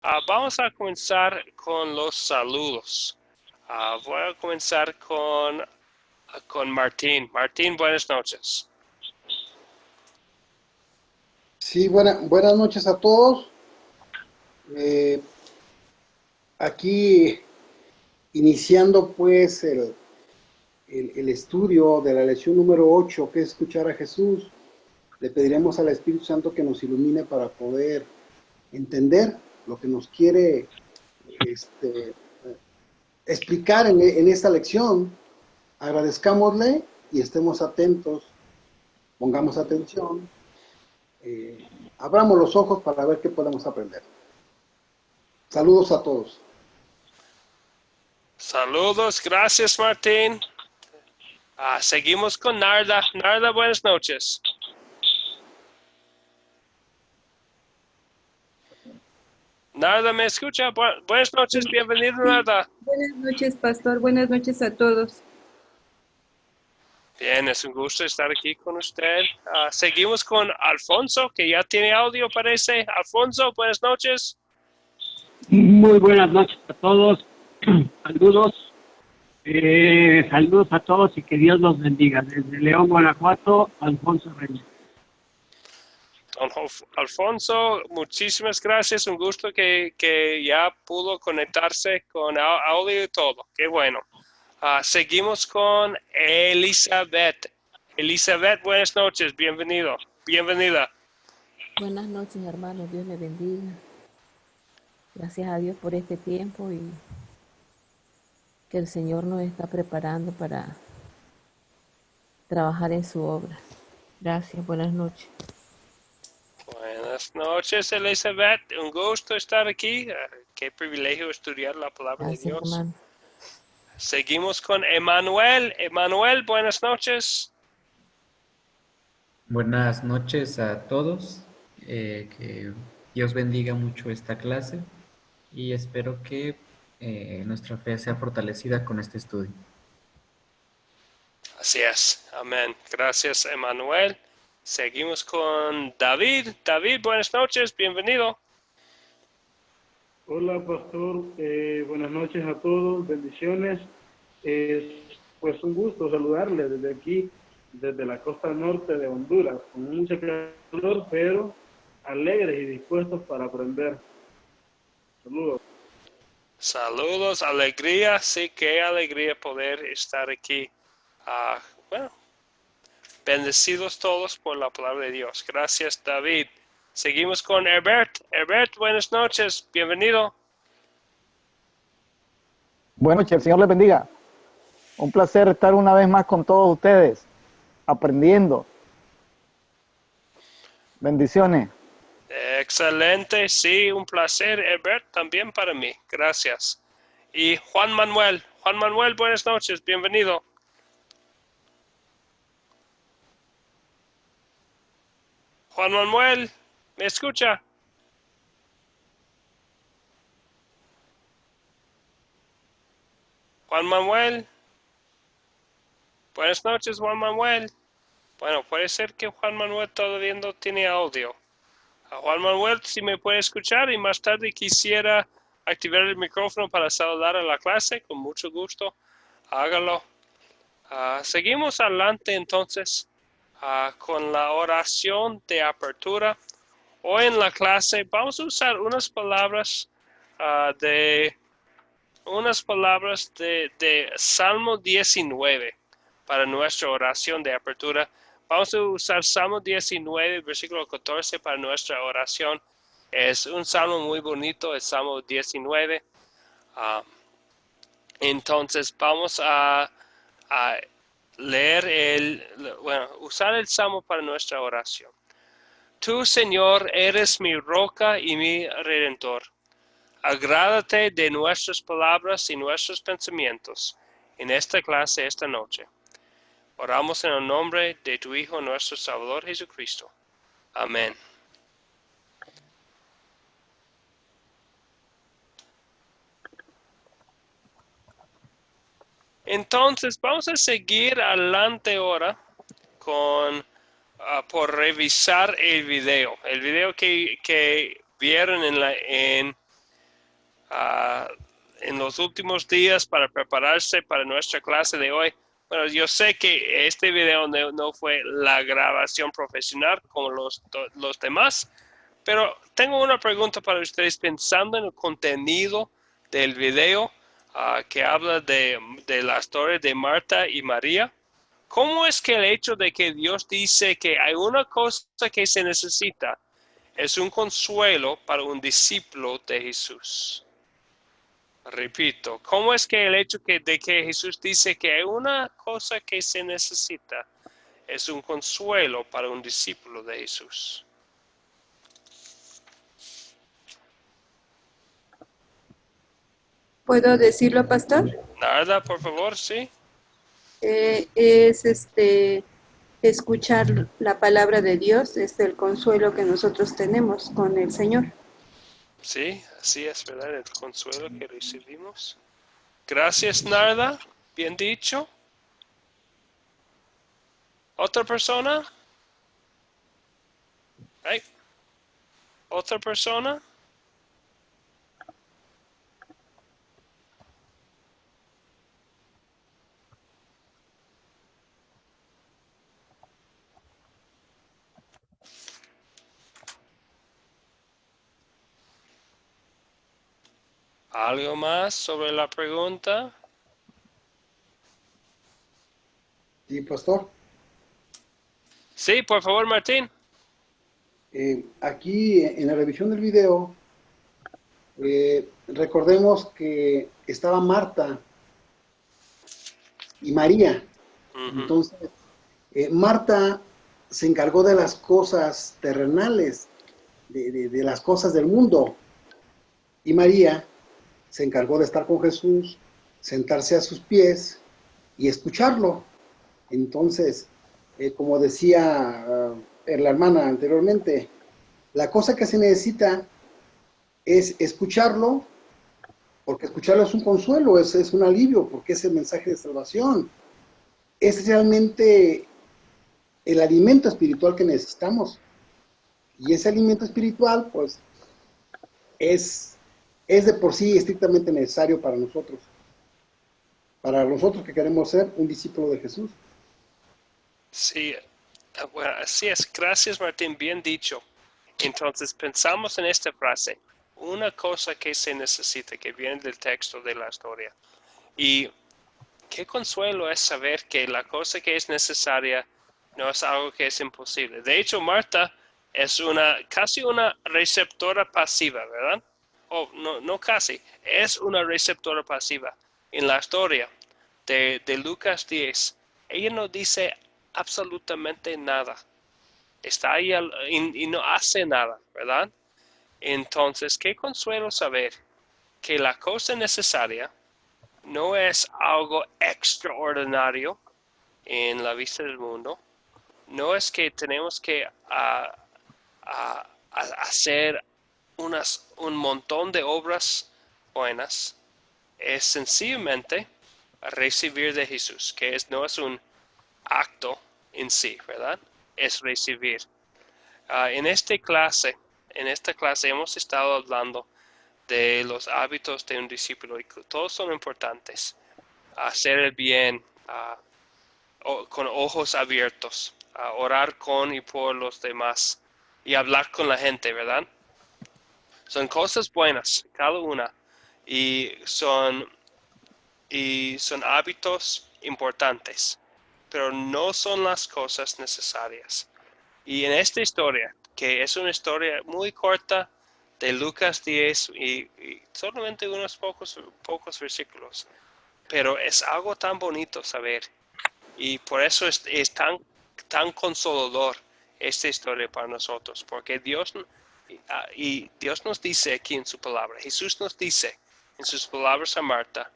Vamos a comenzar con los saludos. Voy a comenzar con Martín. Martín, buenas noches. Sí, buenas noches a todos. Eh, Aquí iniciando pues el estudio de la lección número 8, que es escuchar a Jesús, le pediremos al Espíritu Santo que nos ilumine para poder entender lo que nos quiere este, explicar en esta lección. Agradezcámosle y estemos atentos, pongamos atención, abramos los ojos para ver qué podemos aprender. Saludos a todos. Saludos, gracias Martín. Seguimos con Narda. Narda, buenas noches. Narda, ¿me escucha? Buenas noches, bienvenido Sí, Narda. buenas noches, pastor. Buenas noches a todos. Bien, es un gusto estar aquí con usted. Seguimos con Alfonso, que ya tiene audio, parece. Alfonso, buenas noches. Muy buenas noches a todos. Saludos. Saludos a todos y que Dios los bendiga. Desde León, Guanajuato, Alfonso Reyes. Don Alfonso, muchísimas gracias. Un gusto que ya pudo conectarse con audio y todo. Qué bueno. Seguimos con Elizabeth. Elizabeth, buenas noches. Bienvenido. Bienvenida. Buenas noches, hermanos. Dios les bendiga. Gracias a Dios por este tiempo y que el Señor nos está preparando para trabajar en su obra. Gracias, buenas noches. Buenas noches, Elizabeth. Un gusto estar aquí. Qué privilegio estudiar la palabra Gracias, de Dios. hermano. Seguimos con Emanuel. Emanuel, buenas noches. Buenas noches a todos, que Dios bendiga mucho esta clase y espero que nuestra fe sea fortalecida con este estudio. Así es. Amén. Gracias, Emanuel. Seguimos con David. David, buenas noches. Bienvenido. Hola, pastor. Buenas noches a todos. Bendiciones. Es pues un gusto saludarle desde aquí, desde la costa norte de Honduras, con mucha calor, pero alegres y dispuestos para aprender. Saludos. Saludos, alegría. Sí, qué alegría poder estar aquí. Bueno, bendecidos todos por la palabra de Dios. Gracias, David. Seguimos con Herbert. Herbert, buenas noches. Bienvenido. Buenas noches, el Señor les bendiga. Un placer estar una vez más con todos ustedes, aprendiendo. Bendiciones. Excelente, sí, un placer, Herbert, también para mí. Gracias. Y Juan Manuel. Juan Manuel, buenas noches. Bienvenido. Juan Manuel, ¿me escucha? Juan Manuel. Buenas noches, Juan Manuel. Bueno, puede ser que Juan Manuel todavía no tiene audio. Juan Manuel, si me puede escuchar y más tarde quisiera activar el micrófono para saludar a la clase, con mucho gusto, hágalo. Seguimos adelante entonces con la oración de apertura. Hoy en la clase vamos a usar unas palabras de Salmo 19 para nuestra oración de apertura. Vamos a usar Salmo 19, versículo 14 para nuestra oración. Es un salmo muy bonito, el Salmo 19. Entonces vamos a usar el salmo para nuestra oración. Tú, Señor, eres mi roca y mi redentor. Agrádate de nuestras palabras y nuestros pensamientos en esta clase esta noche. Oramos en el nombre de tu Hijo, nuestro Salvador Jesucristo. Amén. Entonces vamos a seguir adelante ahora por revisar el video. El video que vieron en los últimos días para prepararse para nuestra clase de hoy. Bueno, yo sé que este video no fue la grabación profesional como los demás, pero tengo una pregunta para ustedes pensando en el contenido del video que habla de la historia de Marta y María. ¿Cómo es que el hecho de que Dios dice que hay una cosa que se necesita es un consuelo para un discípulo de Jesús? Repito, ¿cómo es que el hecho de que Jesús dice que hay una cosa que se necesita es un consuelo para un discípulo de Jesús? ¿Puedo decirlo, pastor? Nada, por favor, sí. Es escuchar la palabra de Dios, es el consuelo que nosotros tenemos con el Señor. Sí, así es, ¿verdad? El consuelo que recibimos. Gracias, Narda. Bien dicho. ¿Otra persona? ¿Ay? ¿Otra persona? ¿Algo más sobre la pregunta? Sí, pastor. Sí, por favor, Martín. Aquí en la revisión del video, recordemos que estaba Marta y María. Entonces, Marta se encargó de las cosas terrenales, de las cosas del mundo. Y María se encargó de estar con Jesús, sentarse a sus pies y escucharlo. Entonces, como decía la hermana anteriormente, la cosa que se necesita es escucharlo, porque escucharlo es un consuelo, es un alivio, porque es el mensaje de salvación. Es realmente el alimento espiritual que necesitamos. Y ese alimento espiritual, pues, es de por sí estrictamente necesario para nosotros que queremos ser un discípulo de Jesús. Sí, bueno, así es. Gracias, Martín. Bien dicho. Entonces, pensamos en esta frase. Una cosa que se necesita, que viene del texto de la historia. Y qué consuelo es saber que la cosa que es necesaria no es algo que es imposible. De hecho, Marta es casi una receptora pasiva, ¿verdad? No casi, es una receptora pasiva. En la historia de Lucas 10, ella no dice absolutamente nada. Está ahí y no hace nada, ¿verdad? Entonces, qué consuelo saber que la cosa necesaria no es algo extraordinario en la vista del mundo. No es que tenemos que hacer un montón de obras buenas. Es sencillamente recibir de Jesús, que no es un acto en sí, ¿verdad? Es recibir. En esta clase hemos estado hablando de los hábitos de un discípulo y todos son importantes. Hacer el bien, con ojos abiertos, orar con y por los demás y hablar con la gente, ¿verdad? Son cosas buenas, cada una, y son hábitos importantes, pero no son las cosas necesarias. Y en esta historia, que es una historia muy corta de Lucas 10 y solamente unos pocos versículos, pero es algo tan bonito saber y por eso es tan consolador esta historia para nosotros, porque Dios nos dice aquí en su palabra, Jesús nos dice en sus palabras a Marta,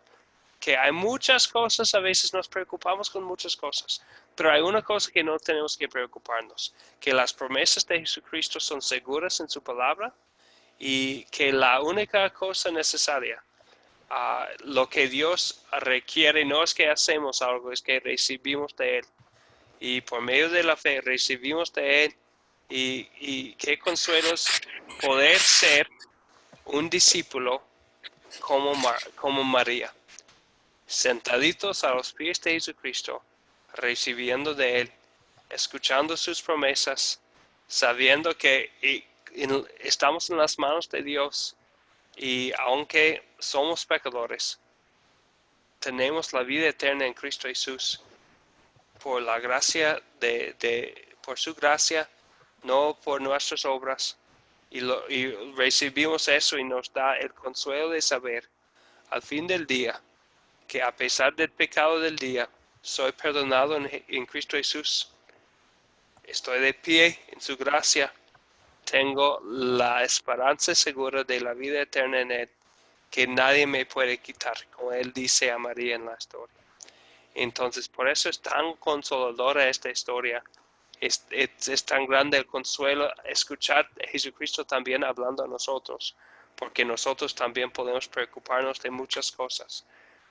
que hay muchas cosas, a veces nos preocupamos con muchas cosas, pero hay una cosa que no tenemos que preocuparnos, que las promesas de Jesucristo son seguras en su palabra y que la única cosa necesaria, lo que Dios requiere no es que hacemos algo, es que recibimos de Él. Y por medio de la fe recibimos de Él y qué consuelo es poder ser un discípulo como María, sentaditos a los pies de Jesucristo, recibiendo de Él, escuchando sus promesas, sabiendo que estamos en las manos de Dios y aunque somos pecadores, tenemos la vida eterna en Cristo Jesús por la gracia por su gracia, no por nuestras obras. Y recibimos eso y nos da el consuelo de saber al fin del día que a pesar del pecado del día, soy perdonado en Cristo Jesús. Estoy de pie en su gracia. Tengo la esperanza segura de la vida eterna en Él, que nadie me puede quitar, como Él dice a María en la historia. Entonces, por eso es tan consoladora esta historia. Es tan grande el consuelo escuchar a Jesucristo también hablando a nosotros, porque nosotros también podemos preocuparnos de muchas cosas.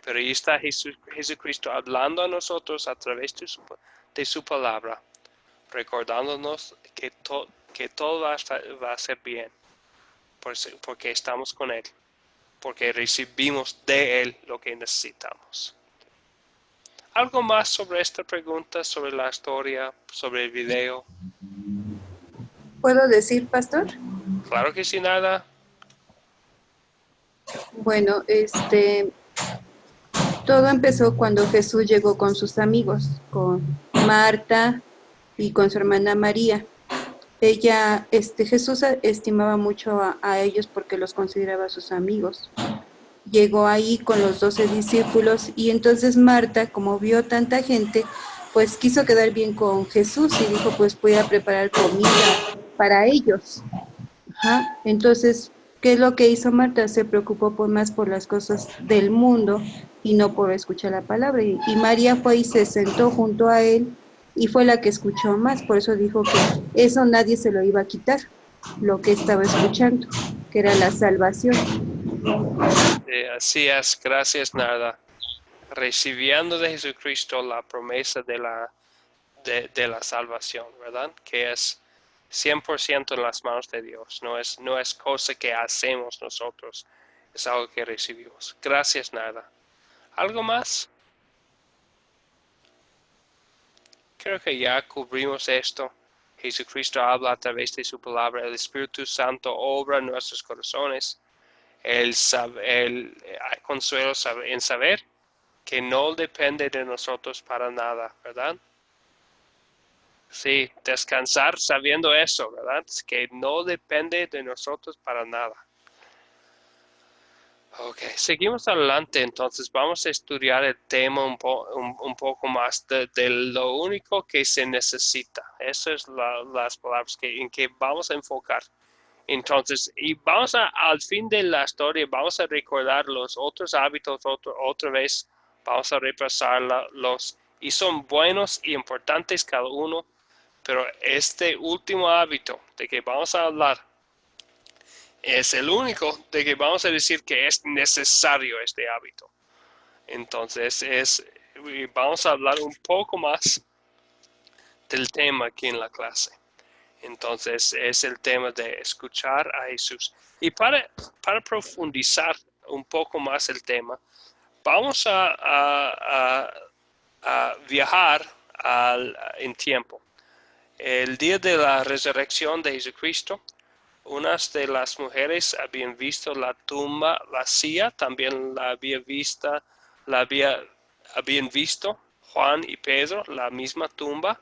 Pero ahí está Jesucristo hablando a nosotros a través de su palabra, recordándonos que todo va a ser bien, porque estamos con Él, porque recibimos de Él lo que necesitamos. ¿Algo más sobre esta pregunta, sobre la historia, sobre el video? ¿Puedo decir, pastor? Claro que sí, nada. Bueno, todo empezó cuando Jesús llegó con sus amigos, con Marta y con su hermana María. Jesús estimaba mucho a ellos porque los consideraba sus amigos. Llegó ahí con los 12 discípulos y entonces Marta, como vio tanta gente, pues quiso quedar bien con Jesús y dijo, pues voy a preparar comida para ellos. Ajá. Entonces, ¿qué es lo que hizo Marta? Se preocupó más por las cosas del mundo y no por escuchar la palabra. Y María fue y se sentó junto a él y fue la que escuchó más. Por eso dijo que eso nadie se lo iba a quitar, lo que estaba escuchando, que era la salvación. Así es, gracias Narda. Recibiendo de Jesucristo la promesa de la salvación, ¿verdad? Que es 100% en las manos de Dios, no es cosa que hacemos nosotros, es algo que recibimos. Gracias Narda. ¿Algo más? Creo que ya cubrimos esto. Jesucristo habla a través de su palabra, el Espíritu Santo obra en nuestros corazones. Hay consuelo en saber que no depende de nosotros para nada, ¿verdad? Sí, descansar sabiendo eso, ¿verdad? Que no depende de nosotros para nada. Ok, seguimos adelante, entonces vamos a estudiar el tema un poco más de lo único que se necesita. Esas son las palabras en que vamos a enfocar. Entonces, y al fin de la historia, vamos a recordar los otros hábitos otra vez, vamos a repasarlos, y son buenos y importantes cada uno, pero este último hábito de que vamos a hablar es el único de que vamos a decir que es necesario este hábito. Entonces, vamos a hablar un poco más del tema aquí en la clase. Entonces es el tema de escuchar a Jesús. Y para profundizar un poco más el tema, vamos a viajar en tiempo. El día de la resurrección de Jesucristo, unas de las mujeres habían visto la tumba vacía, también habían visto Juan y Pedro la misma tumba.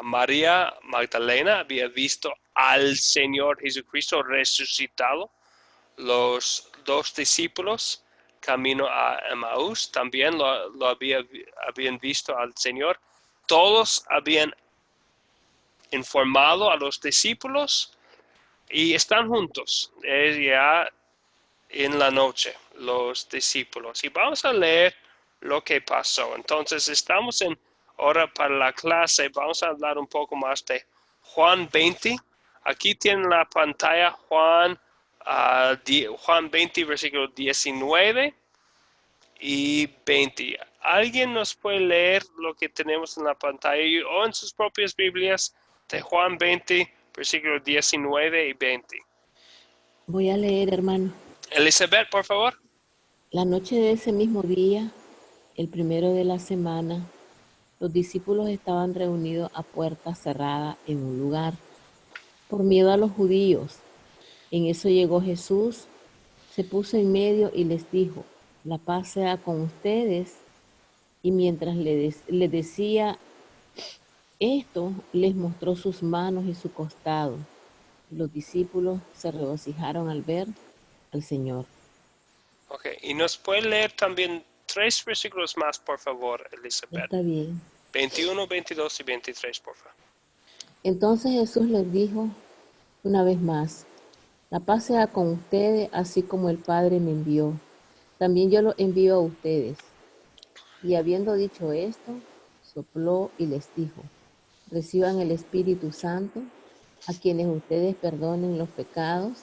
María Magdalena había visto al Señor Jesucristo resucitado. Los dos discípulos camino a Emaús también habían visto al Señor. Todos habían informado a los discípulos y están juntos ya en la noche los discípulos. Y vamos a leer lo que pasó. Entonces estamos ahora para la clase vamos a hablar un poco más de Juan 20. Aquí tienen la pantalla Juan 20, versículo 19 y 20. ¿Alguien nos puede leer lo que tenemos en la pantalla o en sus propias Biblias de Juan 20, versículo 19 y 20? Voy a leer, hermano. Elizabeth, por favor. La noche de ese mismo día, el primero de la semana, los discípulos estaban reunidos a puerta cerrada en un lugar, por miedo a los judíos. En eso llegó Jesús, se puso en medio y les dijo, la paz sea con ustedes. Y mientras le decía esto, les mostró sus manos y su costado. Los discípulos se regocijaron al ver al Señor. Ok, y nos puede leer también 3 versículos más, por favor, Elizabeth. Está bien. 21, 22 y 23, por favor. Entonces Jesús les dijo una vez más, la paz sea con ustedes, así como el Padre me envió. También yo lo envío a ustedes. Y habiendo dicho esto, sopló y les dijo, reciban el Espíritu Santo, a quienes ustedes perdonen los pecados,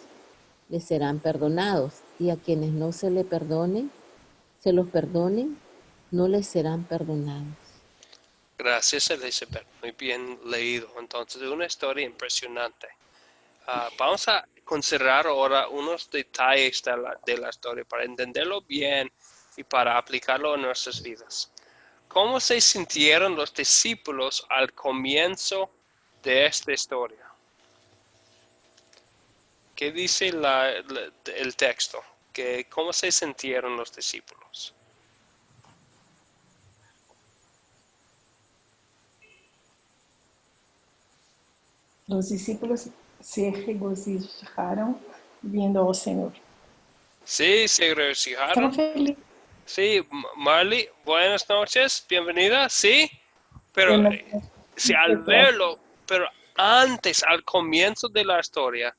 les serán perdonados, y a quienes no se les perdonen, no les serán perdonados. Gracias, Elizabeth. Muy bien leído. Entonces, una historia impresionante. Vamos a considerar ahora unos detalles de la historia para entenderlo bien y para aplicarlo en nuestras vidas. ¿Cómo se sintieron los discípulos al comienzo de esta historia? ¿Qué dice el texto? ¿Cómo se sintieron los discípulos? Los discípulos se regocijaron viendo al Señor. Sí, se regocijaron. Estaban felices. Sí, Marley, buenas noches, bienvenida, sí, pero sí, al verlo, pero antes, al comienzo de la historia,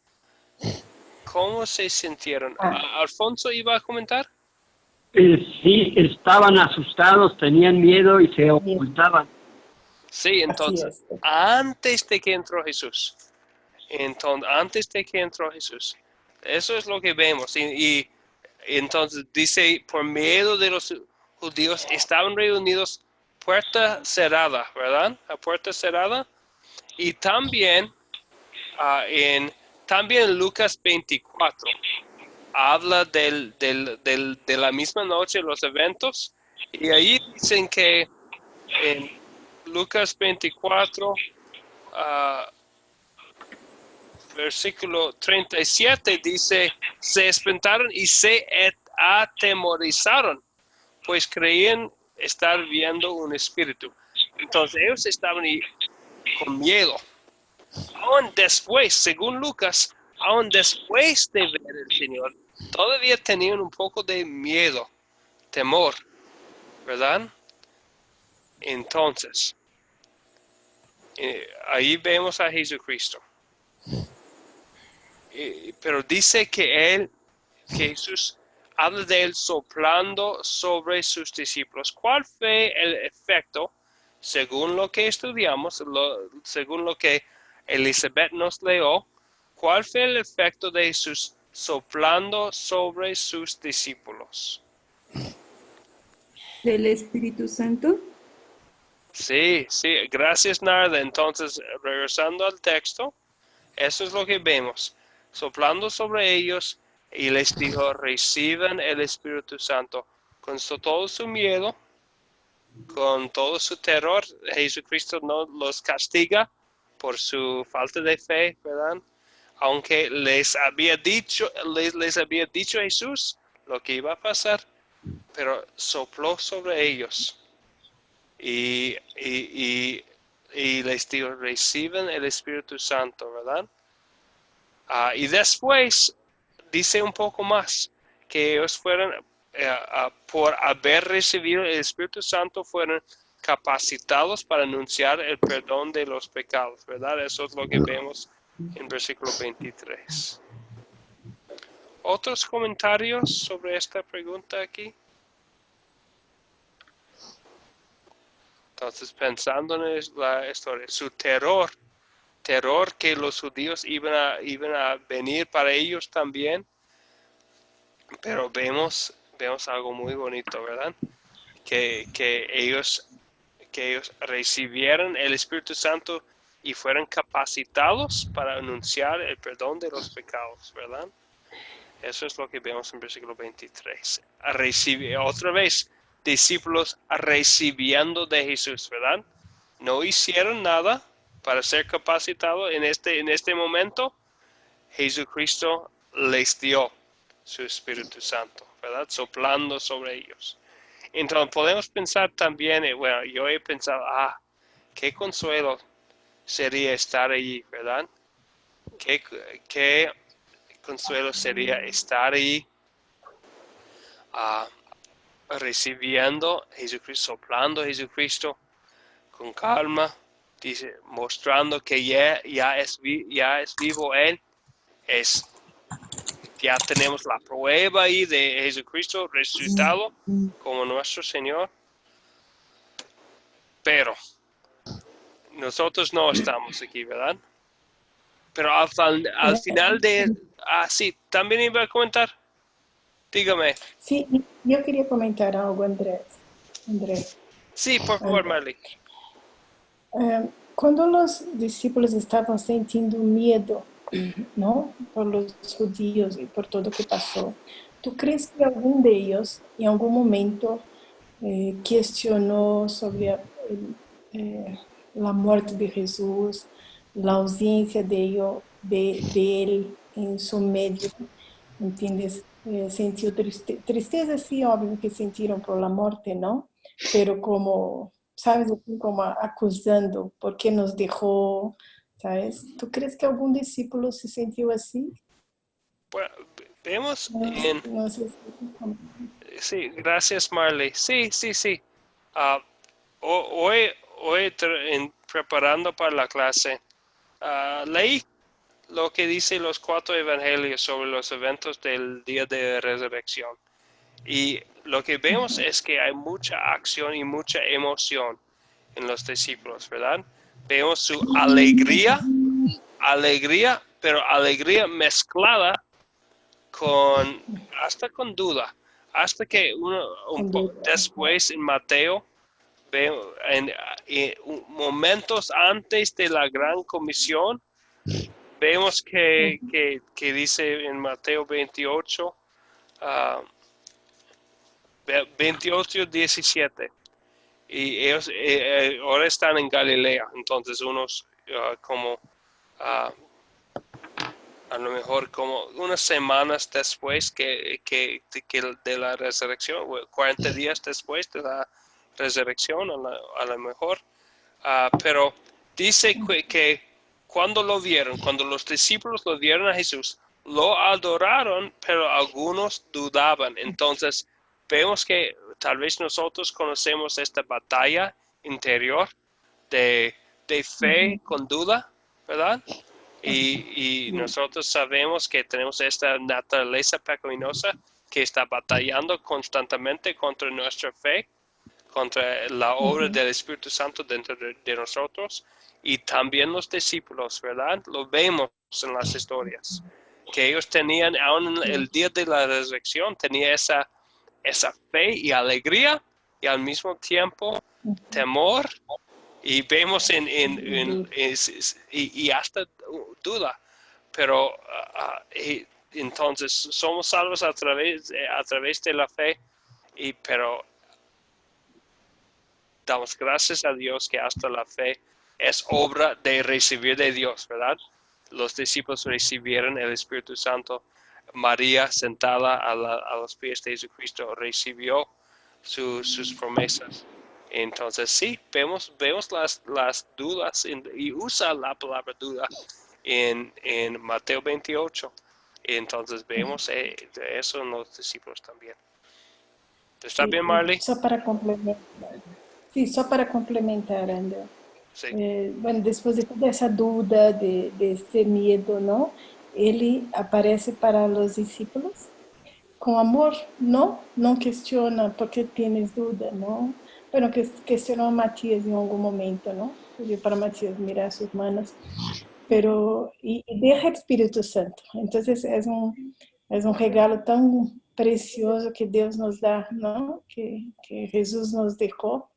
¿cómo se sintieron? ¿Alfonso iba a comentar? Sí, estaban asustados, tenían miedo y se ocultaban. Sí, entonces, antes de que entró Jesús, eso es lo que vemos, y entonces dice, por miedo de los judíos, estaban reunidos puerta cerrada, ¿verdad? A puerta cerrada. Y también también Lucas 24 habla de la misma noche, los eventos. Y ahí dicen que en Lucas 24, versículo 37, dice, se espantaron y se atemorizaron, pues creían estar viendo un espíritu. Entonces ellos estaban con miedo. Aún después, según Lucas, aún después de ver al Señor, todavía tenían un poco de miedo, temor, ¿verdad? Entonces, ahí vemos a Jesucristo. Pero dice que Jesús habla de él soplando sobre sus discípulos. ¿Cuál fue el efecto, según lo que estudiamos, según lo que Elizabeth nos leyó? ¿Cuál fue el efecto de Jesús soplando sobre sus discípulos? ¿Del Espíritu Santo? Sí, gracias Narda. Entonces, regresando al texto, eso es lo que vemos. Soplando sobre ellos y les dijo, reciban el Espíritu Santo. Con todo su miedo, con todo su terror, Jesucristo no los castiga por su falta de fe, ¿verdad? Aunque les había dicho Jesús lo que iba a pasar, pero sopló sobre ellos y les dijo, reciban el Espíritu Santo, ¿verdad? Y después dice un poco más, que ellos fueron, por haber recibido el Espíritu Santo, fueron capacitados para anunciar el perdón de los pecados, ¿verdad? Eso es lo que vemos en versículo 23. ¿Otros comentarios sobre esta pregunta aquí? Entonces, pensando en la historia, su terror que los judíos iban a venir para ellos también, pero vemos algo muy bonito, ¿verdad? Que ellos recibieron el Espíritu Santo y fueron capacitados para anunciar el perdón de los pecados, ¿verdad? Eso es lo que vemos en versículo 23. Otra vez, discípulos recibiendo de Jesús, ¿verdad? No hicieron nada para ser capacitados en este momento. Jesucristo les dio su Espíritu Santo, ¿verdad? Soplando sobre ellos. Entonces podemos pensar también, bueno, yo he pensado, qué consuelo sería estar allí, ¿verdad? Qué consuelo sería estar ahí recibiendo a Jesucristo, soplando a Jesucristo con calma, dice, mostrando que ya es vivo Él, ya tenemos la prueba ahí de Jesucristo resucitado como nuestro Señor, pero nosotros no estamos aquí, ¿verdad? Pero al final de... sí, también iba a comentar. Dígame. Sí, yo quería comentar algo, Andrés. Sí, por favor, Marley. Cuando los discípulos estaban sintiendo miedo, ¿no? Por los judíos y por todo lo que pasó, ¿tú crees que alguno de ellos en algún momento cuestionó sobre la muerte de Jesús, la ausencia de él en su medio? ¿Entiendes? Sentiu tristeza, sí, obvio que sintieron por la muerte, ¿no? Pero como, ¿sabes? Como acusando, ¿por qué nos dejó? ¿Sabes? ¿Tú crees que algún discípulo se sintió así? Bueno, vemos no sé sí, gracias Marley. Sí. Hoy preparando para la clase, leí lo que dicen los 4 evangelios sobre los eventos del día de resurrección. Y lo que vemos es que hay mucha acción y mucha emoción en los discípulos, ¿verdad? Vemos su alegría, pero alegría mezclada hasta con duda. Hasta que después en Mateo, en momentos antes de la gran comisión, vemos que dice en Mateo 28, 17, y ellos ahora están en Galilea, entonces unos a lo mejor como unas semanas después que de la resurrección, 40 días después de la resurrección a lo mejor, pero dice que cuando los discípulos lo vieron a Jesús, lo adoraron, pero algunos dudaban. Entonces, vemos que tal vez nosotros conocemos esta batalla interior de fe con duda, ¿verdad? Y nosotros sabemos que tenemos esta naturaleza pecaminosa que está batallando constantemente contra nuestra fe, contra la obra del Espíritu Santo dentro de nosotros. Y también los discípulos, ¿verdad? Lo vemos en las historias, que ellos tenían, aún el día de la resurrección, tenía esa fe y alegría, y al mismo tiempo temor, y vemos y hasta duda, pero entonces somos salvos a través de la fe, pero damos gracias a Dios que hasta la fe es obra de recibir de Dios, ¿verdad? Los discípulos recibieron el Espíritu Santo. María, sentada a los pies de Jesucristo, recibió sus promesas. Entonces sí, vemos las dudas y usa la palabra duda en Mateo 28. Entonces vemos eso en los discípulos también. ¿Está bien, Marley? Só para complementar. Sí, só para complementar, André. Sí. Bueno, después de toda esa duda, de este miedo, ¿no? Ele aparece para los discípulos con amor, ¿no? No cuestiona por qué tienes duda, ¿no? Bueno, que cuestionó a Matías en algún momento, ¿no? Para Matías mirar a sus manos. Pero, y deja el Espíritu Santo. Entonces es un regalo tan precioso que Dios nos da, ¿no? Que Jesús nos dejó.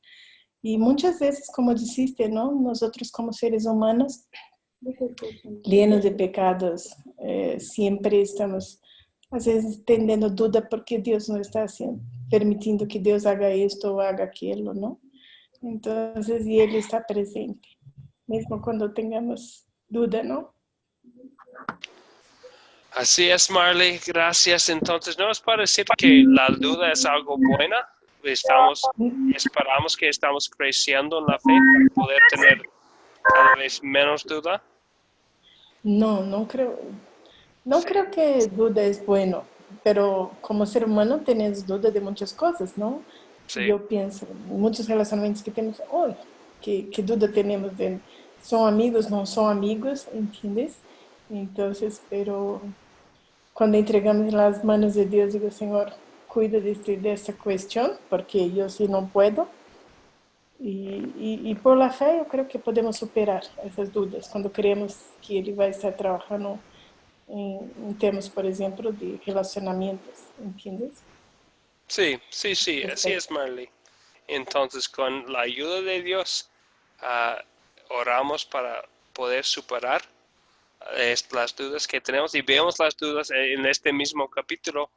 Y muchas veces, como dijiste, ¿no? Nosotros como seres humanos, llenos de pecados, siempre estamos às vezes tendo dúvida porque Deus não está assim, permitindo que Deus haga esto ou haga aquilo, não? Então, e Ele está presente, mesmo quando tenhamos dúvida, não? Así es, Marley, gracias. Entonces, ¿no es para decir que la duda es algo buena? Esperamos que estamos creciendo en la fe para poder tener cada vez menos duda. Não creo. Não creo que duda é bueno, pero como ser humano tienes duda de muitas coisas, não? Sí. Eu penso, muitos relacionamentos que temos hoje, que duda temos de são amigos, não são amigos, ¿entiendes? Então, pero quando entregamos nas manos de Deus, digo, Senhor, cuida dessa questão, porque eu sim não posso. E por la fé, eu creio que podemos superar essas dúvidas, quando creemos que Ele vai estar trabalhando em termos, por exemplo, de relacionamentos, ¿entiendes? Sí, así es, Marley. Entonces, con la ayuda de Dios, oramos para poder superar las dudas que tenemos y vemos las dudas en este mismo capítulo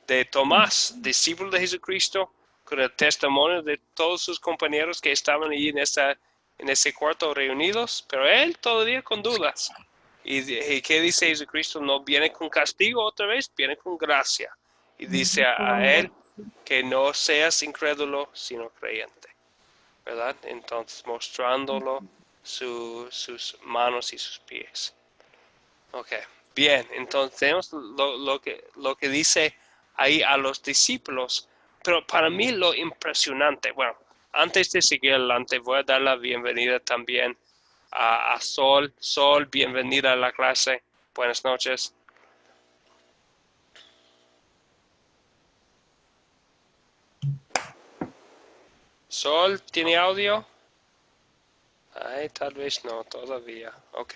de Tomás, discípulo de Jesucristo, con el testimonio de todos sus compañeros que estaban allí en ese cuarto reunidos, pero él todavía con dudas. ¿Y qué dice Jesucristo? No viene con castigo otra vez, viene con gracia. Y dice a él que no seas incrédulo, sino creyente, ¿verdad? Entonces, mostrándolo sus manos y sus pies. Ok, bien, entonces tenemos lo que dice ahí a los discípulos, pero para mí lo impresionante, bueno, antes de seguir adelante, voy a dar la bienvenida también a Sol. Sol, bienvenida a la clase. Buenas noches. Sol, ¿tiene audio? Ay, tal vez no, todavía. Ok.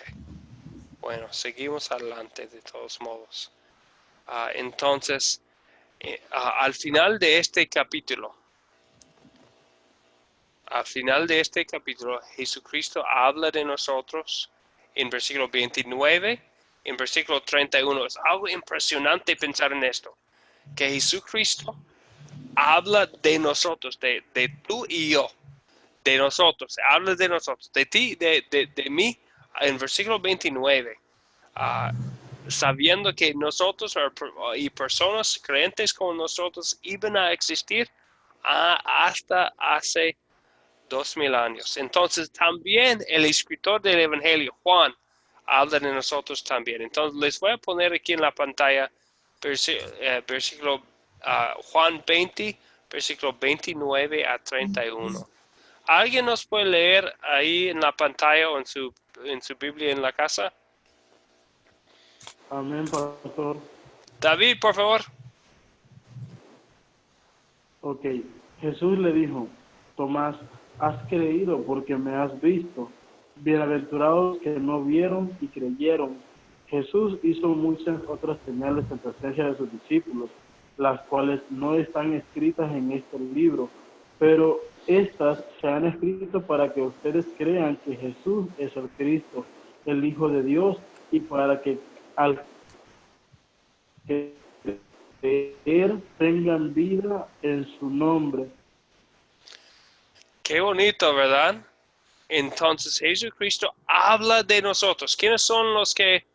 Bueno, seguimos adelante de todos modos. Entonces, al final de este capítulo, Jesucristo habla de nosotros en versículo 29, en versículo 31. Es algo impresionante pensar en esto, que Jesucristo habla de nosotros, de tú y yo, de nosotros, habla de nosotros, de ti, de mí, en versículo 29, sabiendo que nosotros y personas creyentes como nosotros iban a existir hasta hace 2000 años. Entonces también el escritor del Evangelio, Juan, habla de nosotros también. Entonces les voy a poner aquí en la pantalla versículo Juan 20, versículo 29 a 31. ¿Alguien nos puede leer ahí en la pantalla o en su Biblia en la casa? Amén, pastor. David, por favor. Ok, Jesús le dijo, Tomás, has creído porque me has visto. Bienaventurados que no vieron y creyeron. Jesús hizo muchas otras señales en presencia de sus discípulos, las cuales no están escritas en este libro, pero estas se han escrito para que ustedes crean que Jesús es el Cristo, el Hijo de Dios, y para que al creer tengan vida en su nombre. Qué bonito, ¿verdad? Entonces Jesucristo habla de nosotros. ¿Quiénes son los que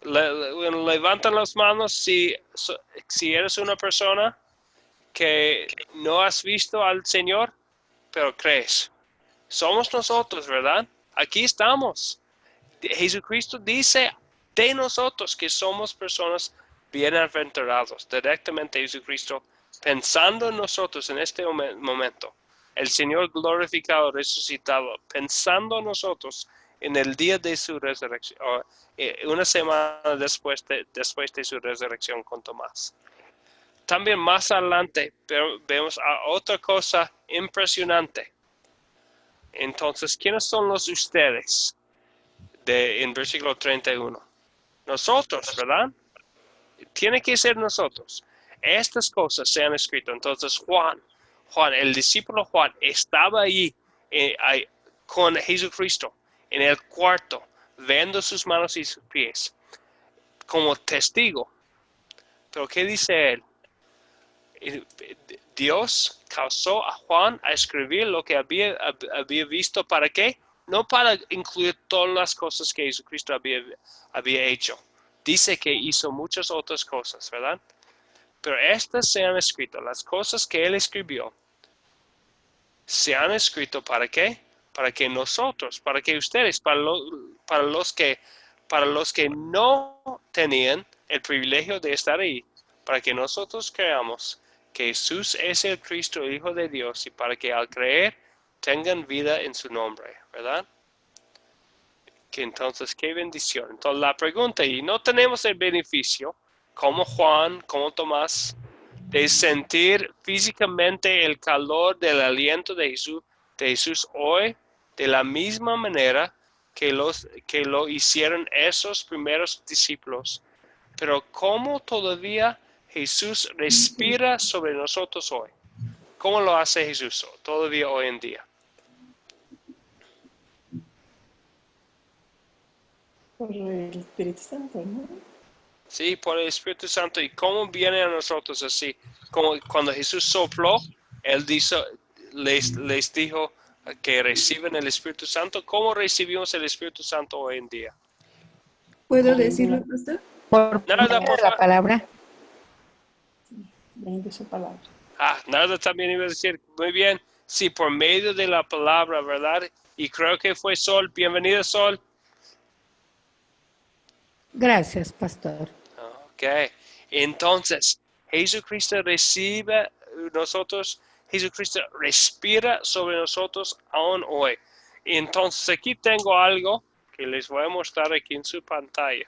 levantan las manos si eres una persona que no has visto al Señor, pero crees? Somos nosotros, ¿verdad? Aquí estamos. Jesucristo dice de nosotros que somos personas bienaventurados. Directamente Jesucristo pensando en nosotros en este momento. El Señor glorificado, resucitado, pensando en nosotros en el día de su resurrección, una semana después de su resurrección con Tomás. También más adelante vemos otra cosa impresionante. Entonces, ¿quiénes son los ustedes? En versículo 31. Nosotros, ¿verdad? Tiene que ser nosotros. Estas cosas se han escrito. Entonces, Juan, el discípulo Juan, estaba ahí con Jesucristo en el cuarto, viendo sus manos y sus pies, como testigo Pero ¿qué dice él? Dios causó a Juan a escribir lo que había visto. ¿Para qué? No para incluir todas las cosas que Jesucristo había hecho. Dice que hizo muchas otras cosas, ¿verdad? Pero estas se han escrito, las cosas que él escribió, se han escrito ¿para qué? Para que nosotros, para que ustedes, para los que no tenían el privilegio de estar ahí, para que nosotros creamos que Jesús es el Cristo, el Hijo de Dios, y para que al creer tengan vida en su nombre, ¿verdad? Que entonces, qué bendición. Entonces la pregunta, y no tenemos el beneficio, como Juan, como Tomás, de sentir físicamente el calor del aliento de Jesús hoy, de la misma manera que lo hicieron esos primeros discípulos. Pero ¿cómo todavía Jesús respira sobre nosotros hoy? ¿Cómo lo hace Jesús todavía hoy en día? Por el Espíritu Santo, ¿no? Sí, por el Espíritu Santo. ¿Y cómo viene a nosotros así? Como cuando Jesús sopló, Él les dijo que reciben el Espíritu Santo. ¿Cómo recibimos el Espíritu Santo hoy en día? ¿Puedo decirlo, pastor? Por Nada, medio por de la favor. palabra. Ven de su palabra. Nada también iba a decir. Muy bien. Sí, por medio de la palabra, ¿verdad? Y creo que fue Sol. Bienvenida, Sol. Gracias, pastor. Ok. Entonces, Jesucristo Jesucristo respira sobre nosotros aún hoy. Entonces, aquí tengo algo que les voy a mostrar aquí en su pantalla.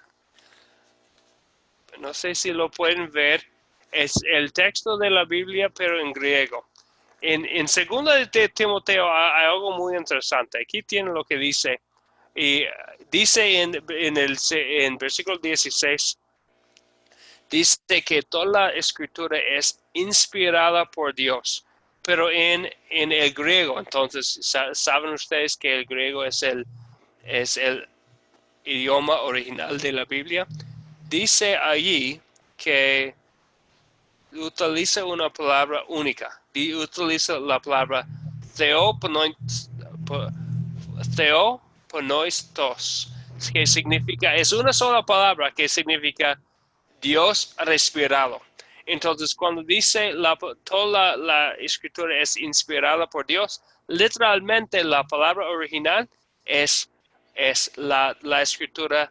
No sé si lo pueden ver. Es el texto de la Biblia, pero en griego. En segunda de Timoteo hay algo muy interesante. Aquí tiene lo que dice. Y dice en versículo 16, dice que toda la escritura es inspirada por Dios. Pero en el griego, entonces, saben ustedes que el griego es el idioma original de la Biblia. Dice allí que utiliza una palabra única. Y utiliza la palabra theoponoistos, que significa, es una sola palabra que significa Dios respirado. Entonces, cuando dice toda la escritura es inspirada por Dios, literalmente la palabra original es la escritura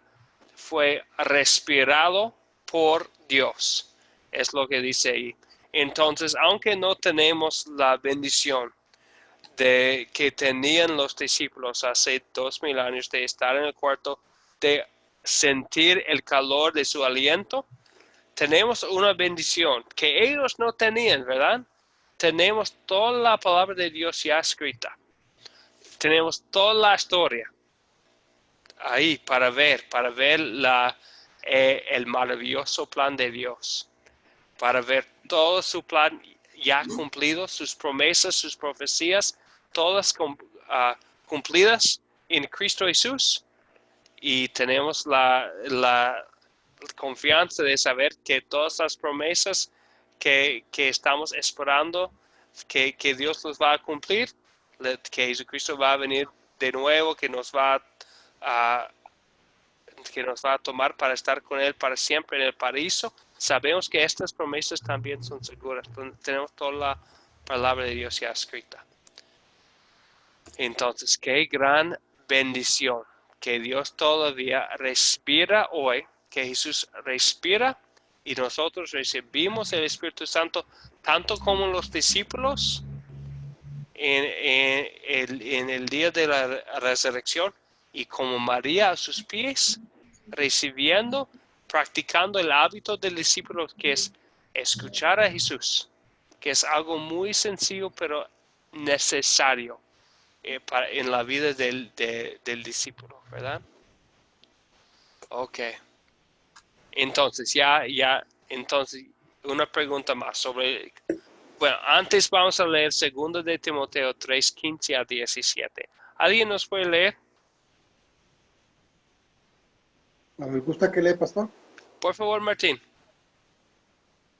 fue respirado por Dios. Es lo que dice ahí. Entonces, aunque no tenemos la bendición de que tenían los discípulos hace 2000 años de estar en el cuarto, de sentir el calor de su aliento, tenemos una bendición que ellos no tenían, ¿verdad? Tenemos toda la palabra de Dios ya escrita. Tenemos toda la historia ahí para ver el maravilloso plan de Dios, para ver todo su plan ya cumplido, sus promesas, sus profecías, todas cumplidas en Cristo Jesús. Y tenemos la confianza de saber que todas las promesas que estamos esperando, que Dios los va a cumplir, que Jesucristo va a venir de nuevo, que nos va a tomar para estar con Él para siempre en el paraíso. Sabemos que estas promesas también son seguras. Tenemos toda la palabra de Dios ya escrita. Entonces, qué gran bendición que Dios todavía respira hoy, que Jesús respira y nosotros recibimos el Espíritu Santo tanto como los discípulos en el día de la resurrección y como María a sus pies, recibiendo, practicando el hábito del discípulo que es escuchar a Jesús, que es algo muy sencillo pero necesario en la vida del discípulo, ¿verdad? Ok. Entonces, entonces, una pregunta más sobre, bueno, antes vamos a leer 2 de Timoteo 3, 15 a 17. ¿Alguien nos puede leer? ¿Me gusta que lee, pastor? Por favor, Martín.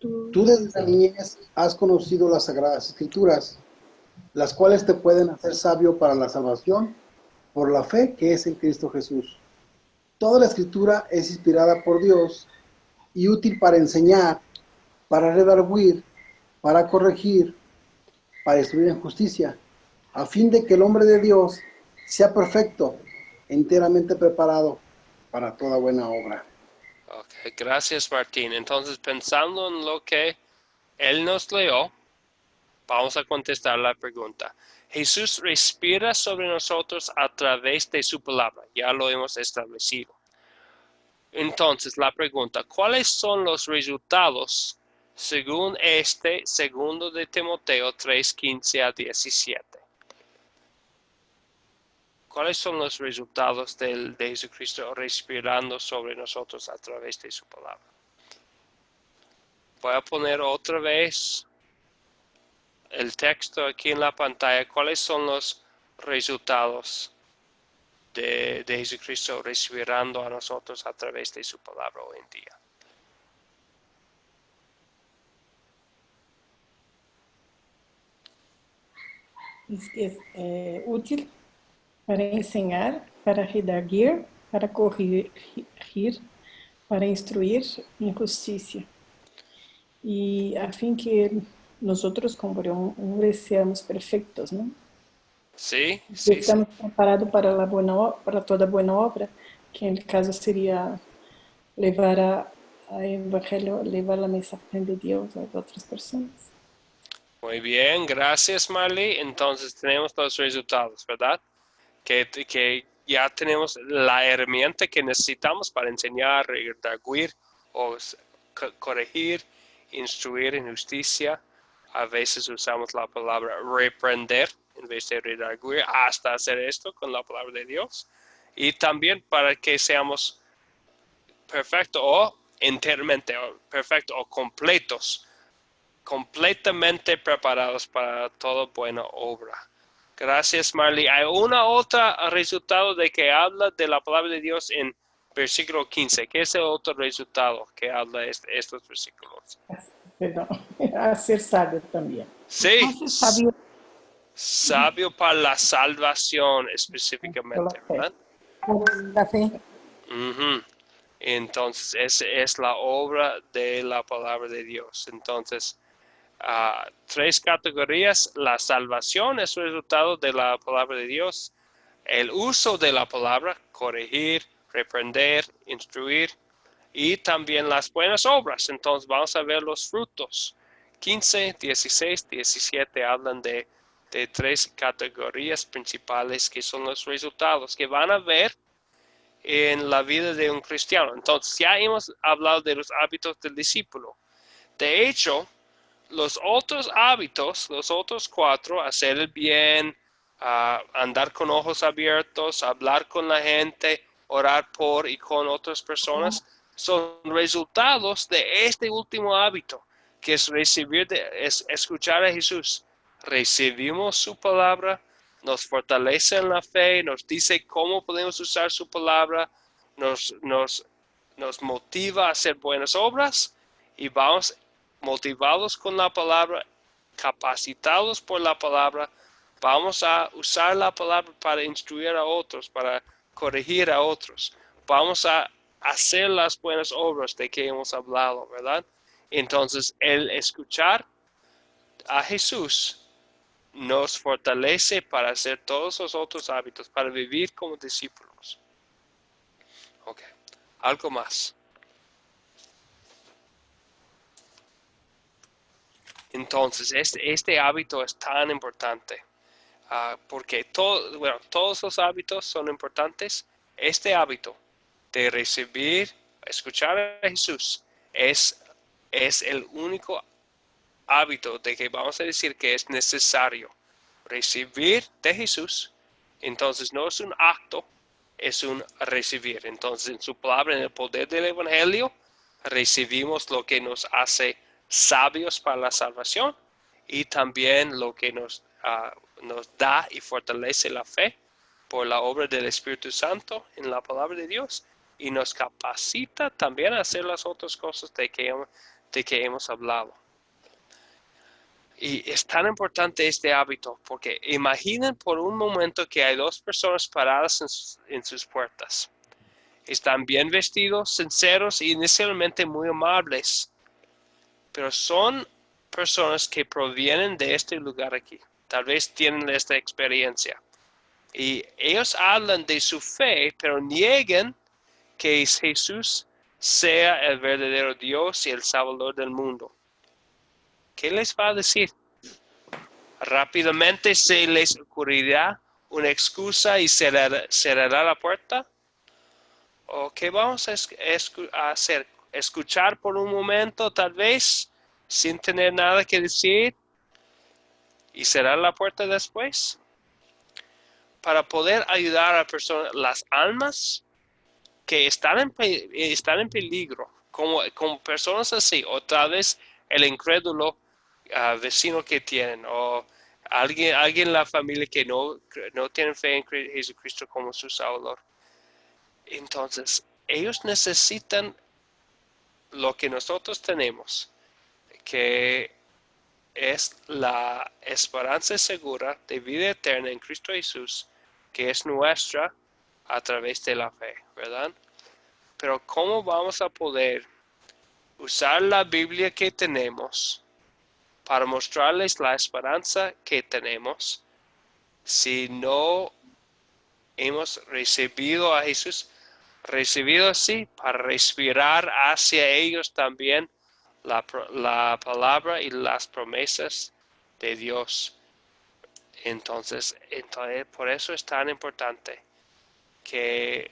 Tú desde la niñez has conocido las Sagradas Escrituras, las cuales te pueden hacer sabio para la salvación por la fe que es en Cristo Jesús. Toda la Escritura es inspirada por Dios y útil para enseñar, para redarguir, para corregir, para instruir en justicia, a fin de que el hombre de Dios sea perfecto, enteramente preparado para toda buena obra. Ok, gracias Martín. Entonces, pensando en lo que él nos leyó, vamos a contestar la pregunta. Jesús respira sobre nosotros a través de su palabra. Ya lo hemos establecido. Entonces, la pregunta, ¿cuáles son los resultados según segundo de Timoteo 3:15 a 17? ¿Cuáles son los resultados de Jesucristo respirando sobre nosotros a través de su palabra? Voy a poner otra vez el texto aquí en la pantalla. ¿Cuáles son los resultados de Jesucristo respirando a nosotros a través de su palabra hoy en día? Es útil para enseñar, para redarguir, para corregir, para instruir en justicia. Y a fin que nosotros como hombres seamos perfectos, ¿no? Sí, sí, Estamos preparados para para toda buena obra, que en el caso sería llevar a evangelio, llevar la mensaje de Dios a otras personas. Muy bien, gracias Marley. Entonces tenemos los resultados, ¿verdad? Que ya tenemos la herramienta que necesitamos para enseñar, redarguir o corregir, instruir en justicia. A veces usamos la palabra reprender en vez de redarguir, hasta hacer esto con la palabra de Dios. Y también para que seamos perfectos o enteramente perfectos o completos, completamente preparados para toda buena obra. Gracias, Marley. Hay una otra resultado de que habla de la palabra de Dios en versículo 15. ¿Qué es el otro resultado que habla de estos versículos? Perdón, a ser sabio también. Sí, Sabio. sabio para la salvación específicamente, ¿verdad? La fe. Entonces, esa es la obra de la palabra de Dios. Entonces, tres categorías. La salvación es resultado de la palabra de Dios. El uso de la palabra, corregir, reprender, instruir. Y también las buenas obras. Entonces vamos a ver los frutos. 15, 16, 17 hablan de tres categorías principales que son los resultados que van a ver en la vida de un cristiano. Entonces ya hemos hablado de los hábitos del discípulo. De hecho, los otros hábitos, los otros 4, hacer el bien, andar con ojos abiertos, hablar con la gente, orar por y con otras personas, son resultados de este último hábito, que es es escuchar a Jesús. Recibimos su palabra, nos fortalece en la fe, nos dice cómo podemos usar su palabra, nos motiva a hacer buenas obras y vamos motivados con la palabra, capacitados por la palabra, vamos a usar la palabra para instruir a otros, para corregir a otros. Vamos a hacer las buenas obras de que hemos hablado, ¿verdad? Entonces, el escuchar a Jesús nos fortalece para hacer todos los otros hábitos, para vivir como discípulos. Ok, algo más. Entonces, este hábito es tan importante, porque todos los hábitos son importantes. Este hábito de recibir, escuchar a Jesús, es el único hábito de que vamos a decir que es necesario recibir de Jesús. Entonces, no es un acto, es un recibir. Entonces, en su palabra, en el poder del Evangelio, recibimos lo que nos hace sabios para la salvación y también lo que nos da y fortalece la fe por la obra del Espíritu Santo en la palabra de Dios y nos capacita también a hacer las otras cosas de de que hemos hablado. Y es tan importante este hábito porque imaginen por un momento que hay dos personas paradas en sus puertas. Están bien vestidos, sinceros y inicialmente muy amables, pero son personas que provienen de este lugar aquí. Tal vez tienen esta experiencia. Y ellos hablan de su fe, pero niegan que Jesús sea el verdadero Dios y el Salvador del mundo. ¿Qué les va a decir? Rápidamente se les ocurrirá una excusa y cerrará la puerta. ¿O qué vamos a hacer? Escuchar por un momento, tal vez, sin tener nada que decir, y cerrar la puerta después. Para poder ayudar a personas, las almas que están en peligro, como personas así, o tal vez el incrédulo vecino que tienen, o alguien en la familia que no tiene fe en Jesucristo como su Salvador. Entonces, ellos necesitan lo que nosotros tenemos, que es la esperanza segura de vida eterna en Cristo Jesús, que es nuestra a través de la fe, ¿verdad? Pero ¿cómo vamos a poder usar la Biblia que tenemos para mostrarles la esperanza que tenemos si no hemos recibido a Jesús? Recibido así para respirar hacia ellos también la palabra y las promesas de Dios. Entonces, por eso es tan importante que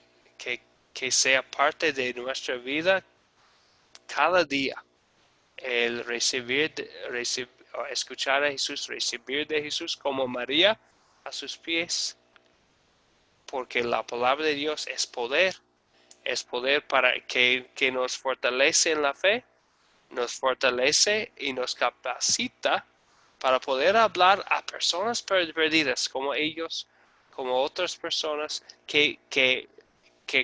sea parte de nuestra vida cada día. El escuchar a Jesús, recibir de Jesús como María a sus pies. Porque la palabra de Dios es poder. Es poder para que nos fortalece en la fe, nos fortalece y nos capacita para poder hablar a personas perdidas como ellos, como otras personas que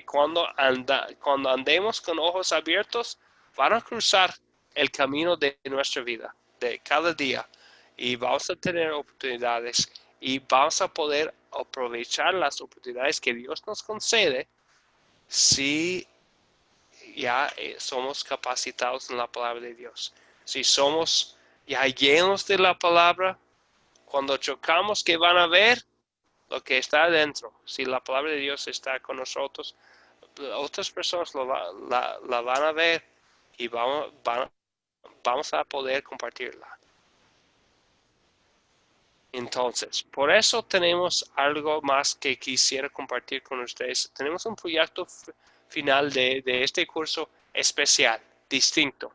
cuando andemos con ojos abiertos van a cruzar el camino de nuestra vida, de cada día, y vamos a tener oportunidades y vamos a poder aprovechar las oportunidades que Dios nos concede si ya somos capacitados en la palabra de Dios. Si somos ya llenos de la palabra, cuando chocamos, ¿qué van a ver? Lo que está adentro. Si la palabra de Dios está con nosotros, otras personas la van a ver y vamos a poder compartirla. Entonces, por eso tenemos algo más que quisiera compartir con ustedes. Tenemos un proyecto final de este curso especial, distinto.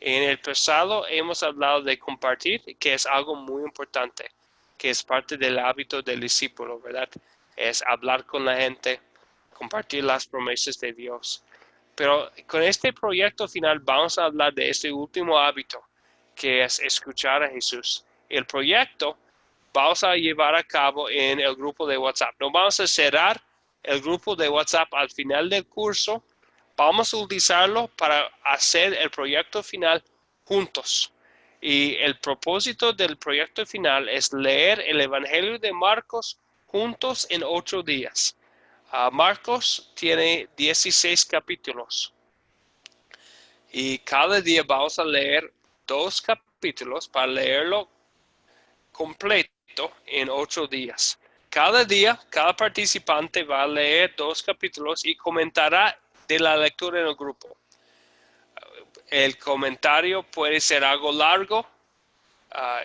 En el pasado hemos hablado de compartir, que es algo muy importante, que es parte del hábito del discípulo, ¿verdad? Es hablar con la gente, compartir las promesas de Dios. Pero con este proyecto final vamos a hablar de este último hábito, que es escuchar a Jesús. El proyecto vamos a llevar a cabo en el grupo de WhatsApp. No vamos a cerrar el grupo de WhatsApp al final del curso. Vamos a utilizarlo para hacer el proyecto final juntos. Y el propósito del proyecto final es leer el Evangelio de Marcos juntos en 8 días. Marcos tiene 16 capítulos. Y cada día vamos a leer 2 capítulos para leerlo completo en 8 días. Cada día, cada participante va a leer 2 capítulos y comentará de la lectura en el grupo. El comentario puede ser algo largo,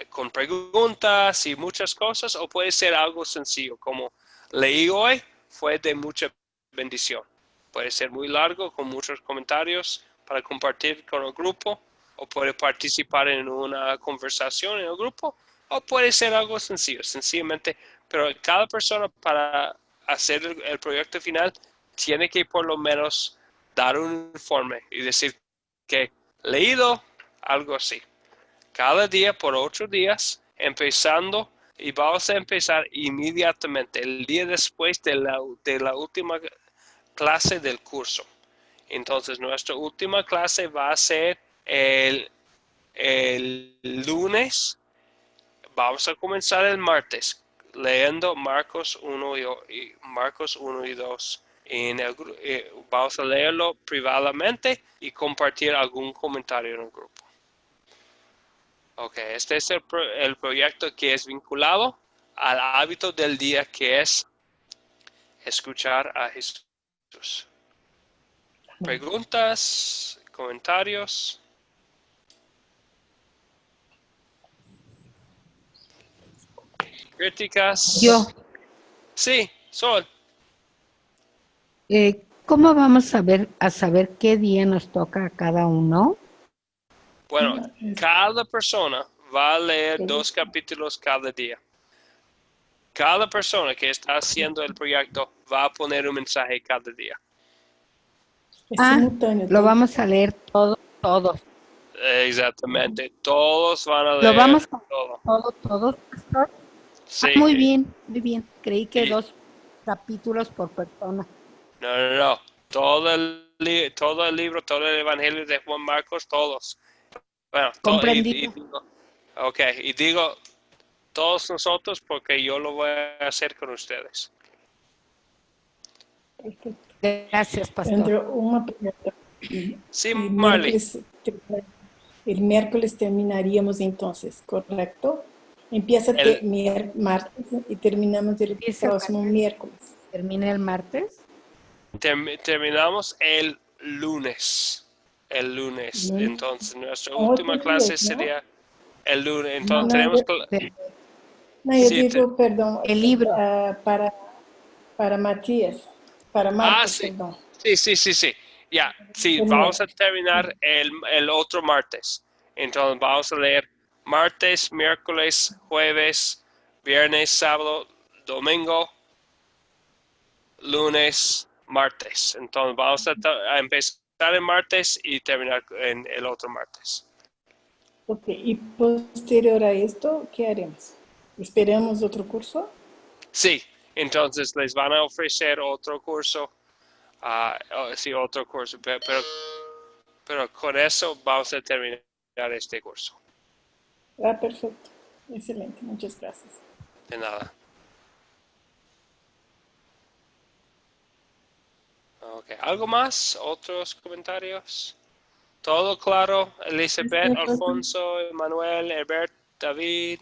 con preguntas y muchas cosas, o puede ser algo sencillo, como leí hoy, fue de mucha bendición. Puede ser muy largo, con muchos comentarios para compartir con el grupo, o puede participar en una conversación en el grupo, o puede ser algo sencillo, sencillamente, pero cada persona para hacer el proyecto final tiene que por lo menos dar un informe y decir que leído algo así. Cada día por 8 días, empezando, y vamos a empezar inmediatamente, el día después de la última clase del curso. Entonces, nuestra última clase va a ser el lunes. Vamos a comenzar el martes leyendo Marcos 1 y 2. Vamos a leerlo privadamente y compartir algún comentario en el grupo. Ok, este es el proyecto que es vinculado al hábito del día, que es escuchar a Jesús. ¿Preguntas? ¿Comentarios? ¿Críticas? Yo, Sí, Sol. ¿cómo vamos a saber qué día nos toca a cada uno? Bueno, cada persona va a leer 2 capítulos cada día. Cada persona que está haciendo el proyecto va a poner un mensaje cada día. Lo vamos a leer todos. Exactamente, todos van a Lo leer vamos a todo. todos, pastor. Sí. Muy bien, muy bien. Creí que Sí. 2 capítulos por persona. No. Todo el libro, todo el Evangelio de Juan Marcos, todos. Bueno, Comprendido. y digo todos nosotros porque yo lo voy a hacer con ustedes. Gracias, pastor. Andrew, uma pergunta. Sí, Marley. El miércoles terminaríamos entonces, ¿correcto? Empieza martes y terminamos el próximo miércoles. ¿Termina el martes? Terminamos el lunes. Entonces, nuestra Ocho última clase días, ¿no? sería el lunes. Entonces, yo digo, perdón, el libro. para Matías, para Marcos, sí. perdón. Sí. Ya, sí, vamos a terminar el otro martes. Entonces, vamos a leer martes, miércoles, jueves, viernes, sábado, domingo, lunes, martes. Entonces, vamos a empezar el martes y terminar en el otro martes. Ok, y posterior a esto, ¿qué haremos? ¿Esperamos otro curso? Sí, entonces les van a ofrecer otro curso. Sí, otro curso, pero con eso vamos a terminar este curso. Perfecto. Excelente, muchas gracias. De nada. Okay. ¿Algo más? ¿Otros comentarios? ¿Todo claro? Elizabeth, Alfonso, Manuel, Herbert, David,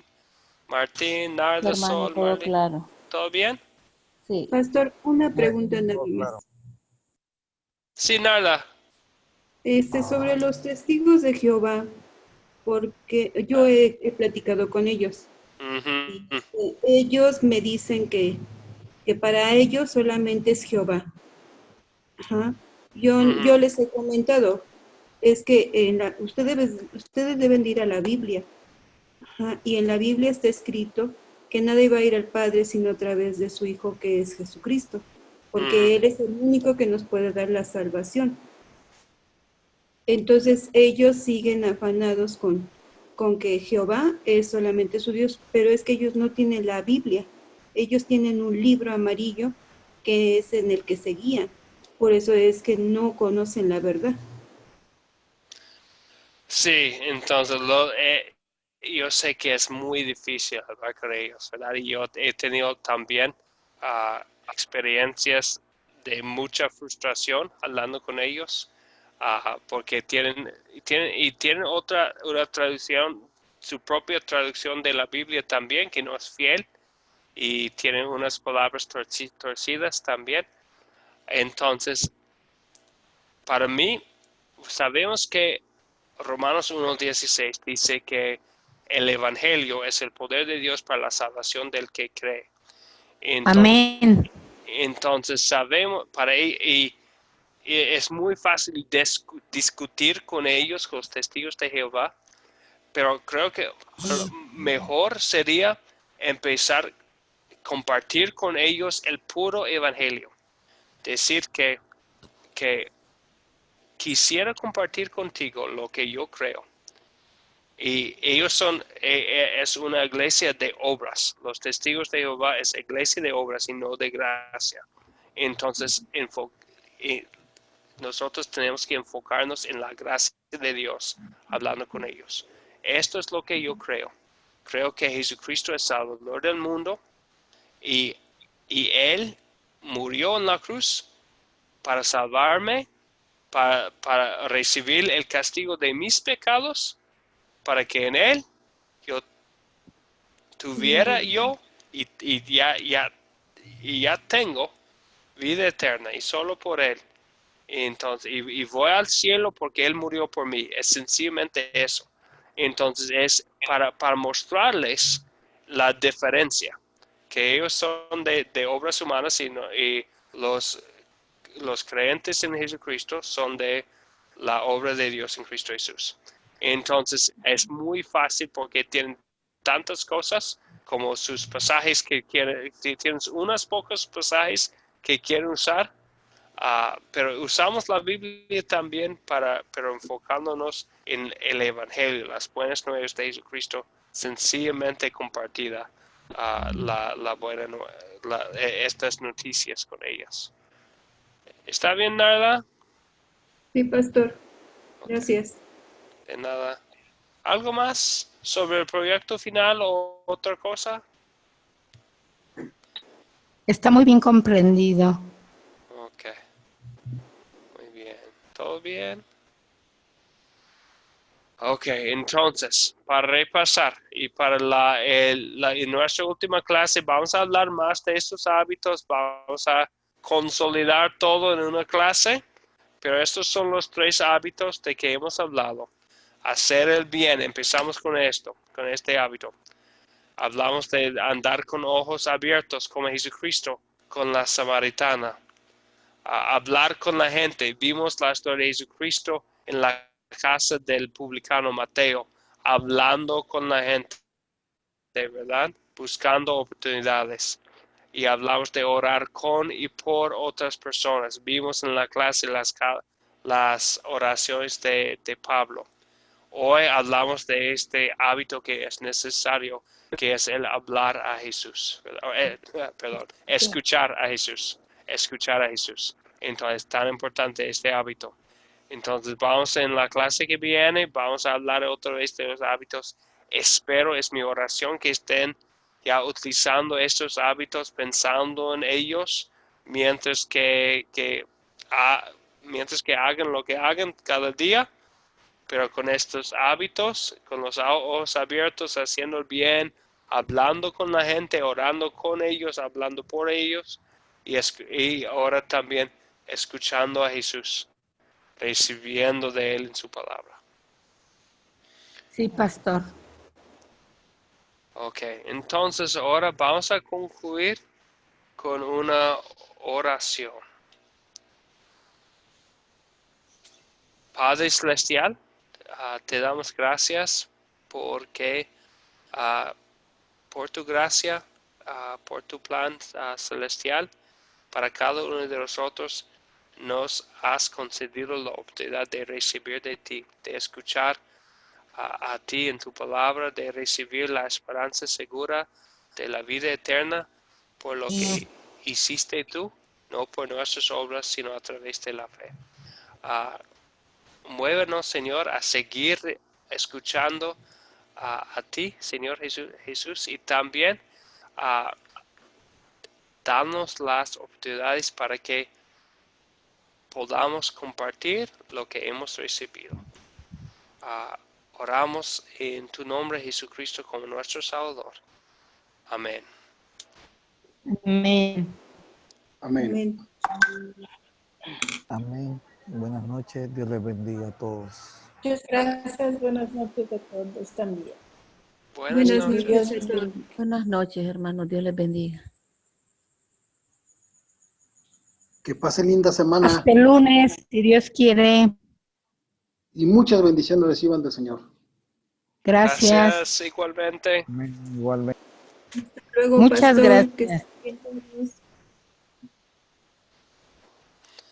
Martín, Narda, Hermano, Sol, todo Marley. claro. ¿Todo bien? Sí. Pastor, una pregunta nada más. Sí, Narda. Sobre los testigos de Jehová, porque yo he platicado con ellos. Y ellos me dicen que para ellos solamente es Jehová. Ajá. Yo les he comentado, es que ustedes deben de ir a la Biblia. Ajá. Y en la Biblia está escrito que nadie va a ir al Padre sino a través de su Hijo, que es Jesucristo, porque Él es el único que nos puede dar la salvación. Entonces ellos siguen afanados con que Jehová es solamente su Dios, pero es que ellos no tienen la Biblia. Ellos tienen un libro amarillo que es en el que se guían. Por eso es que no conocen la verdad. Sí, entonces yo sé que es muy difícil hablar con ellos, ¿verdad? Y yo he tenido también experiencias de mucha frustración hablando con ellos, porque tienen una traducción, su propia traducción de la Biblia también, que no es fiel, y tienen unas palabras torcidas también. Entonces, para mí, sabemos que Romanos 1:16 dice que el Evangelio es el poder de Dios para la salvación del que cree. Amén. Entonces sabemos, y es muy fácil discutir con ellos, con los testigos de Jehová, pero creo que mejor sería empezar a compartir con ellos el puro Evangelio. Decir que quisiera compartir contigo lo que yo creo. Y ellos es una iglesia de obras. Los testigos de Jehová es iglesia de obras y no de gracia. Entonces, nosotros tenemos que enfocarnos en la gracia de Dios hablando con ellos. Esto es lo que yo creo. Creo que Jesucristo es Salvador del mundo y Él murió en la cruz para salvarme, para recibir el castigo de mis pecados, para que en Él yo tuviera y ya tengo vida eterna y solo por Él. Entonces, y voy al cielo porque Él murió por mí. Es sencillamente eso. Entonces es para mostrarles la diferencia, que ellos son de obras humanas y los creyentes en Jesucristo son de la obra de Dios en Cristo Jesús. Entonces es muy fácil porque tienen tantas cosas como sus pasajes que quieren, tienen unos pocos pasajes que quieren usar, pero usamos la Biblia también pero enfocándonos en el Evangelio, las buenas nuevas de Jesucristo, sencillamente compartida estas noticias con ellas. ¿Está bien, Narda? Sí, pastor. Gracias. De nada. ¿Algo más sobre el proyecto final o otra cosa? Está muy bien comprendido. Ok. Muy bien. ¿Todo bien? Ok, entonces, para repasar y para en nuestra última clase vamos a hablar más de estos hábitos, vamos a consolidar todo en una clase, pero estos son los 3 hábitos de que hemos hablado. Hacer el bien, empezamos con este hábito. Hablamos de andar con ojos abiertos como Jesucristo con la samaritana. Hablar con la gente, vimos la historia de Jesucristo en la casa del publicano Mateo, hablando con la gente, ¿verdad? Buscando oportunidades. Y hablamos de orar con y por otras personas. Vimos en la clase las oraciones de Pablo. Hoy hablamos de este hábito que es necesario, que es el hablar a Jesús. Escuchar a Jesús. Escuchar a Jesús. Entonces, tan importante este hábito. Entonces, vamos en la clase que viene, vamos a hablar otra vez de los hábitos. Espero, es mi oración, que estén ya utilizando estos hábitos, pensando en ellos, mientras que hagan lo que hagan cada día, pero con estos hábitos, con los ojos abiertos, haciendo el bien, hablando con la gente, orando con ellos, hablando por ellos, y ahora también escuchando a Jesús, recibiendo de Él en su palabra. Sí, pastor. Ok, entonces ahora vamos a concluir con una oración. Padre Celestial, te damos gracias porque por tu gracia, por tu plan celestial, para cada uno de nosotros nos has concedido la oportunidad de recibir de ti, de escuchar a ti en tu palabra, de recibir la esperanza segura de la vida eterna por lo que hiciste tú, no por nuestras obras, sino a través de la fe. Muévenos, Señor, a seguir escuchando a ti, Señor Jesús, y también danos las oportunidades para que podamos compartir lo que hemos recibido. Oramos en tu nombre, Jesucristo, como nuestro Salvador. Amén. Amén. Amén. Amén. Buenas noches. Dios les bendiga a todos. Muchas gracias. Buenas noches a todos también. Buenas noches. Buenas noches, hermanos. Dios les bendiga. Que pase linda semana. Hasta el lunes, si Dios quiere. Y muchas bendiciones reciban del Señor. Gracias. Gracias, igualmente. Amén. Igualmente. Luego, Muchas pastor, gracias. que estén bien todos.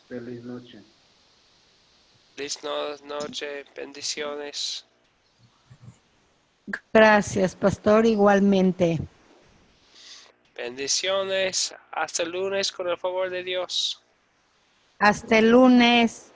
Feliz noche. Feliz noche, bendiciones. Gracias, pastor, igualmente. Bendiciones. Hasta el lunes con el favor de Dios. Hasta el lunes.